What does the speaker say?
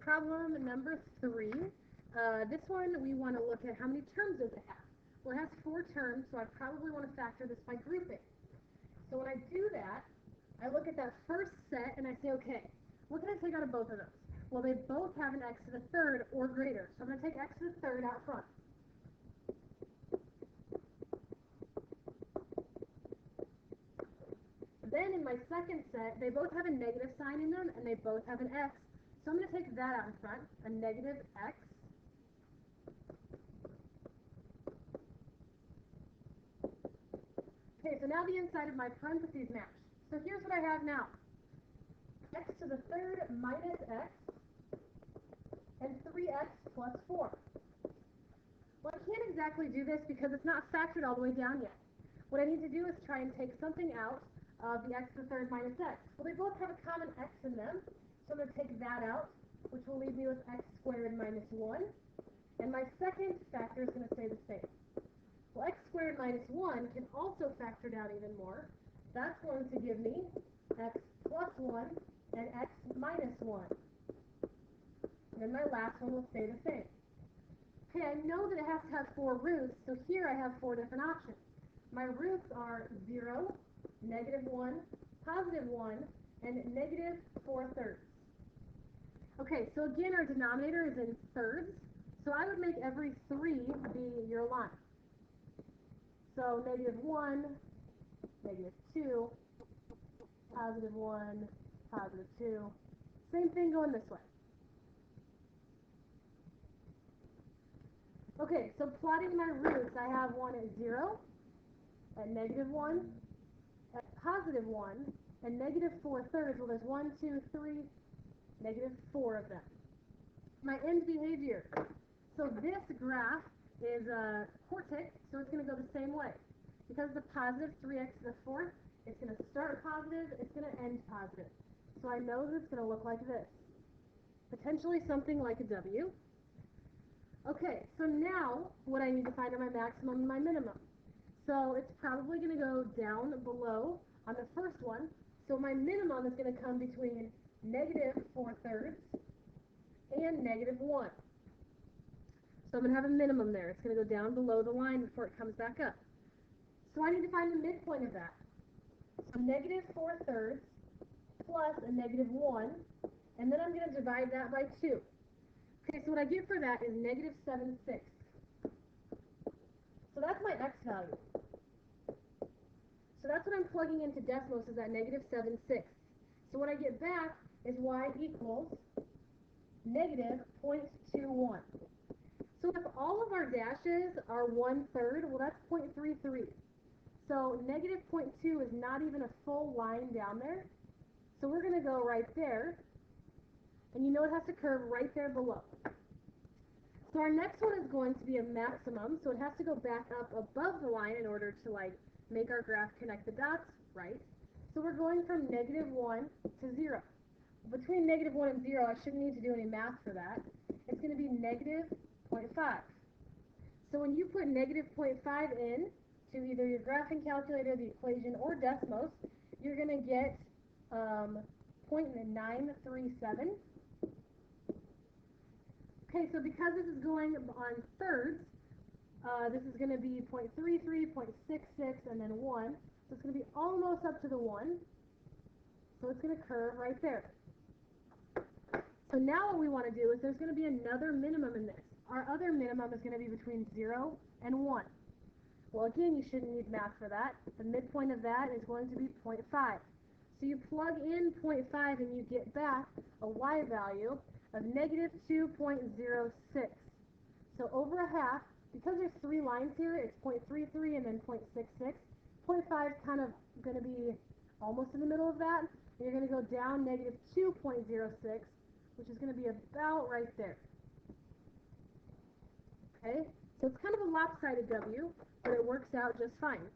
Problem number 3. This one we want to look at how many terms does it have. Well, it has 4 terms, so I probably want to factor this by grouping. So when I do that, I look at that first set and I say, okay, what can I take out of both of those? Well, they both have an x to the third or greater, so I'm going to take x to the third out front. Then in my second set, they both have a negative sign in them, and they both have an x. So I'm going to take that out in front, a negative x. Okay, so now the inside of my parentheses match. So here's what I have now. X to the third minus x, and 3x plus 4. Well, I can't exactly do this because it's not factored all the way down yet. What I need to do is try and take something out of the x to the third minus x. Well, they both have a common x in them, so I'm going to take that out, which will leave me with x squared minus 1. And my second factor is going to stay the same. Well, x squared minus 1 can also factor down even more. That's going to give me x plus 1 and x minus 1. And then my last one will stay the same. Okay, I know that it has to have 4 roots, so here I have 4 different options. My roots are 0, negative 1, positive 1, and negative 4/3. Okay, so again, our denominator is in thirds, so I would make every 3 be your line. So negative 1, negative 2, positive 1, positive 2. Same thing going this way. Okay, so plotting my roots, I have one at 0, at negative 1, at positive 1, and negative 4/3. Well, there's 1, 2, 3, negative 4 of them. My end behavior. So this graph is quartic, so it's going to go the same way. Because the positive 3x to the fourth, it's going to start positive, it's going to end positive. So I know that it's going to look like this. Potentially something like a W. Okay, so now what I need to find are my maximum and my minimum. So it's probably going to go down below on the first one. So my minimum is going to come between negative 4/3 and negative 1. So I'm going to have a minimum there. It's going to go down below the line before it comes back up. So I need to find the midpoint of that. So negative 4/3 plus a negative 1, and then I'm going to divide that by 2. Okay, so what I get for that is negative 7/6. So that's my x value. So that's what I'm plugging into Desmos is that negative 7/6. So what I get back is y equals negative 0.21. So if all of our dashes are 1/3, well, that's 0.33. So negative 0.2 is not even a full line down there. So we're going to go right there. And you know it has to curve right there below. So our next one is going to be a maximum. So it has to go back up above the line in order to make our graph connect the dots right. So we're going from negative 1 to 0. Between negative 1 and 0, I shouldn't need to do any math for that. It's going to be negative 0.5. So when you put negative 0.5 in to either your graphing calculator, the equation, or Desmos, you're going to get 0.937. Okay, so because this is going on thirds, this is going to be 0.33, 0.66, and then 1. So it's going to be almost up to the 1. So it's going to curve right there. So now what we want to do is there's going to be another minimum in this. Our other minimum is going to be between 0 and 1. Well, again, you shouldn't need math for that. The midpoint of that is going to be 0.5. So you plug in 0.5 and you get back a y value of negative 2.06. So over a half, because there's 3 lines here, it's 0.33 and then 0.66. 0.5 is kind of going to be almost in the middle of that. And you're going to go down negative 2.06, which is going to be about right there. Okay? So it's kind of a lopsided W, but it works out just fine.